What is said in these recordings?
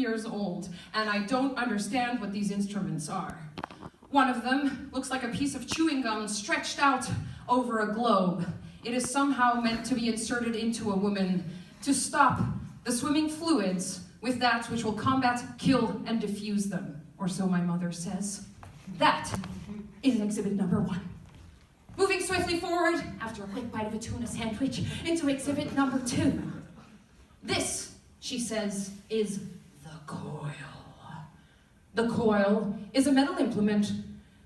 years old, and I don't understand what these instruments are. One of them looks like a piece of chewing gum stretched out over a globe. It is somehow meant to be inserted into a woman to stop the swimming fluids with that which will combat, kill, and diffuse them. Or so my mother says. That is exhibit number 1. Moving swiftly forward, after a quick bite of a tuna sandwich, into exhibit number 2. This, she says, is the coil. The coil is a metal implement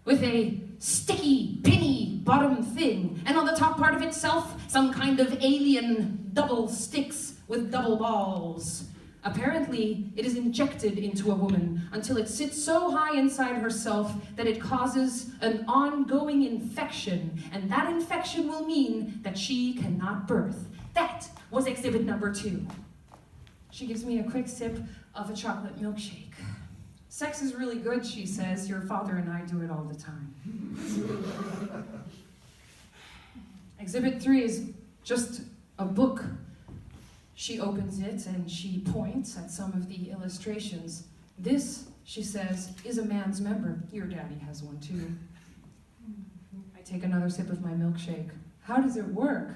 with a sticky, pinny bottom thing, and on the top part of itself, some kind of alien double sticks with double balls. Apparently, it is injected into a woman until it sits so high inside herself that it causes an ongoing infection, and that infection will mean that she cannot birth. That was exhibit number 2. She gives me a quick sip of a chocolate milkshake. Sex is really good, she says. Your father and I do it all the time. Exhibit 3 is just a book. She opens it and she points at some of the illustrations. This, she says, is a man's member. Your daddy has one too. I take another sip of my milkshake. How does it work?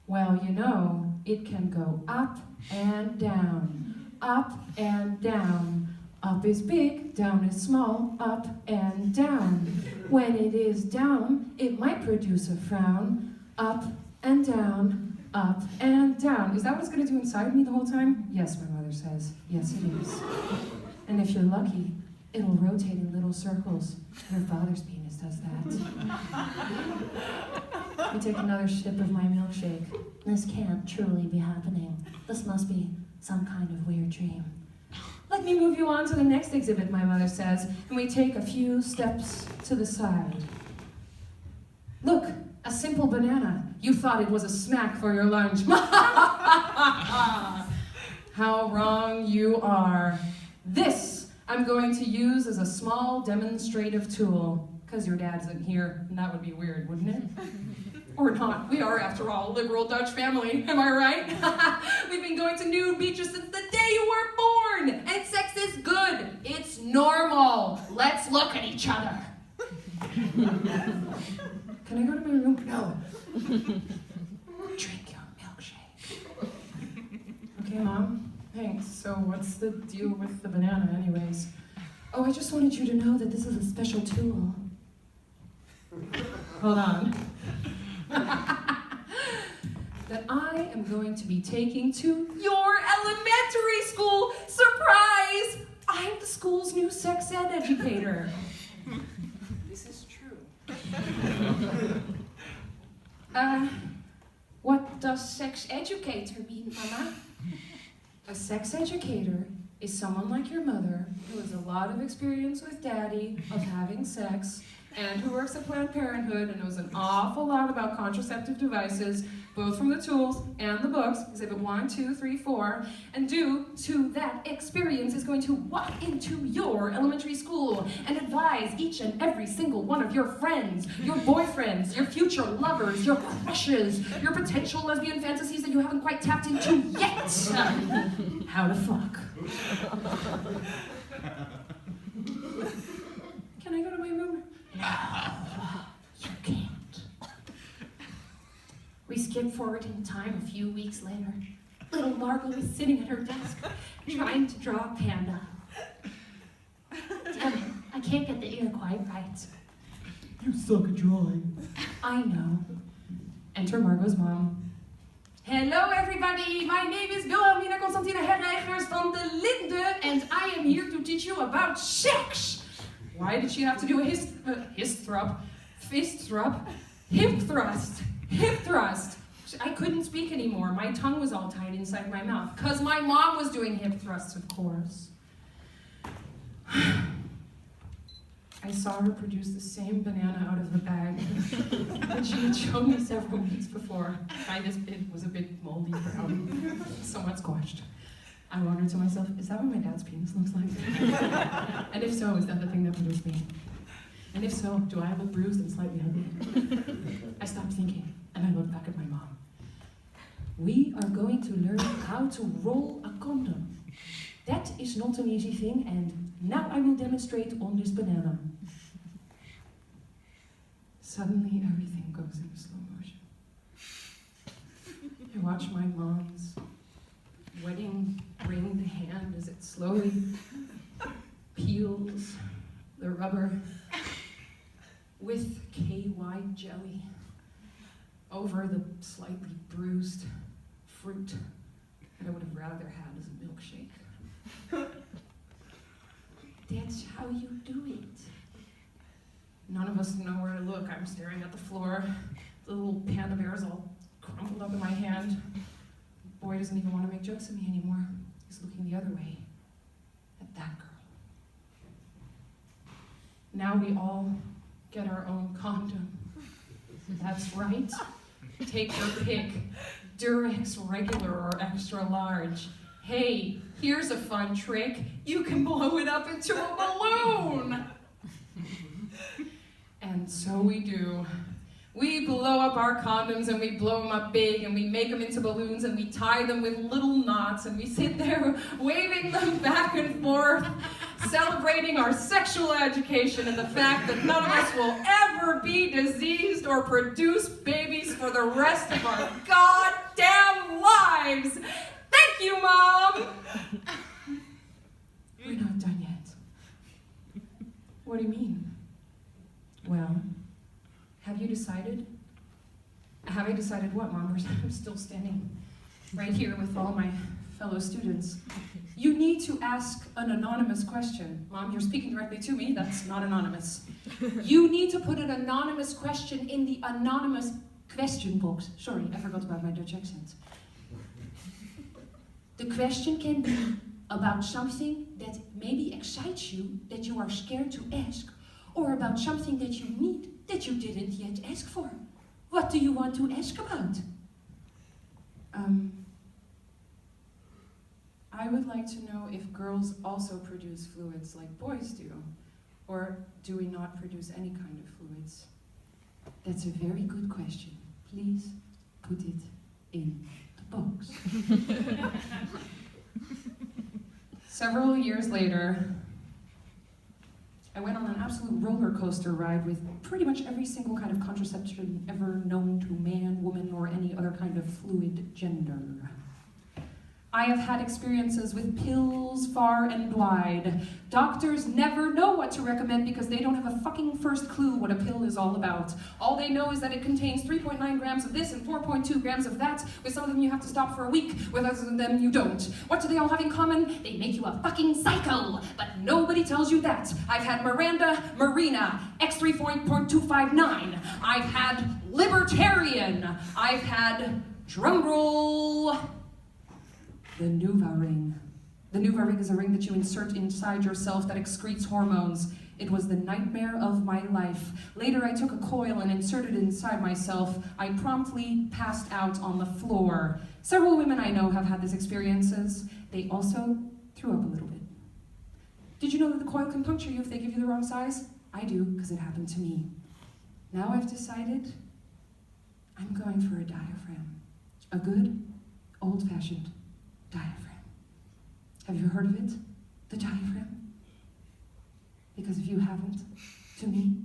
Well, you know, it can go up and down, up and down. Up is big, down is small, up and down. When it is down, it might produce a frown. Up and down, up and down. Is that what it's going to do inside me the whole time? Yes, my mother says. Yes, it is. And if you're lucky, it'll rotate in little circles. Your father's penis does that. I take another sip of my milkshake. This can't truly be happening. This must be some kind of weird dream. Let me move you on to the next exhibit, my mother says, and we take a few steps to the side. Look, a simple banana. You thought it was a snack for your lunch. How wrong you are. This I'm going to use as a small demonstrative tool, because your dad isn't here, and that would be weird, wouldn't it? Or not. We are, after all, a liberal Dutch family. Am I right? We've been going to nude beaches since the day you were born. And sex is good. It's normal. Let's look at each other. Can I go to my room? No. Drink your milkshake. Okay, Mom. Thanks. So what's the deal with the banana anyways? Oh, I just wanted you to know that this is a special tool. Hold on. That I am going to be taking to your elementary school. Surprise! I'm the school's new sex ed educator. This is true. What does sex educator mean, Mama? A sex educator is someone like your mother who has a lot of experience with Daddy of having sex, and who works at Planned Parenthood and knows an awful lot about contraceptive devices, both from the tools and the books, exhibit 1, 2, 3, 4, and due to that experience is going to walk into your elementary school and advise each and every single one of your friends, your boyfriends, your future lovers, your crushes, your potential lesbian fantasies that you haven't quite tapped into yet, how to fuck. Can I go to my room? No, you can't. We skip forward in time a few weeks later. Little Margo is sitting at her desk, trying to draw a panda. Damn it, I can't get the ear quite right. You suck at drawing. I know. Enter Margo's mom. Hello everybody, my name is Wilhelmina Constantina Herreigers from the Linde, and I am here to teach you about sex. Why did she have to do a fist thrust? Hip thrust. I couldn't speak anymore. My tongue was all tied inside my mouth, because my mom was doing hip thrusts, of course. I saw her produce the same banana out of the bag that she had shown me several weeks before. This bit was a bit moldy brown, somewhat squashed. I wondered to myself, is that what my dad's penis looks like? And if so, is that the thing that produced me? And if so, do I have a bruised and slightly ugly? I stopped thinking, and I looked back at my mom. We are going to learn how to roll a condom. That is not an easy thing, and now I will demonstrate on this banana. Suddenly, everything goes into slow motion. I watch my mom's wedding ring hand as it slowly peels the rubber with KY jelly over the slightly bruised fruit that I would have rather had as a milkshake. That's how you do it. None of us know where to look. I'm staring at the floor. The little panda bear is all crumpled up in my hand. The boy doesn't even want to make jokes at me anymore. He's looking the other way, at that girl. Now we all get our own condom. That's right. Take your pick. Durex regular or extra large. Hey, here's a fun trick. You can blow it up into a balloon. And so we do. We blow up our condoms and we blow them up big and we make them into balloons and we tie them with little knots and we sit there waving them back and forth, celebrating our sexual education and the fact that none of us will ever be diseased or produce babies for the rest of our goddamn lives. Thank you, Mom! We're not done yet. What do you mean? Well, have you decided? Have I decided what, Mom? I'm still standing right here with all my fellow students. You need to ask an anonymous question. Mom, you're speaking directly to me. That's not anonymous. You need to put an anonymous question in the anonymous question box. Sorry, I forgot about my Dutch accent. The question can be about something that maybe excites you, that you are scared to ask, or about something that you need that you didn't yet ask for. What do you want to ask about? I would like to know if girls also produce fluids like boys do, or do we not produce any kind of fluids? That's a very good question. Please put it in the box. Several years later, I went on an absolute roller coaster ride with pretty much every single kind of contraception ever known to man, woman, or any other kind of fluid gender. I have had experiences with pills far and wide. Doctors never know what to recommend because they don't have a fucking first clue what a pill is all about. All they know is that it contains 3.9 grams of this and 4.2 grams of that. With some of them you have to stop for a week, with others of them you don't. What do they all have in common? They make you a fucking psycho, but nobody tells you that. I've had Miranda, Marina, X3.259. I've had Libertarian. I've had, drumroll, the Nuva ring. The Nuva ring is a ring that you insert inside yourself that excretes hormones. It was the nightmare of my life. Later I took a coil and inserted it inside myself. I promptly passed out on the floor. Several women I know have had these experiences. They also threw up a little bit. Did you know that the coil can puncture you if they give you the wrong size? I do, because it happened to me. Now I've decided I'm going for a diaphragm. A good, old-fashioned diaphragm. Have you heard of it? The diaphragm? Because if you haven't, to me,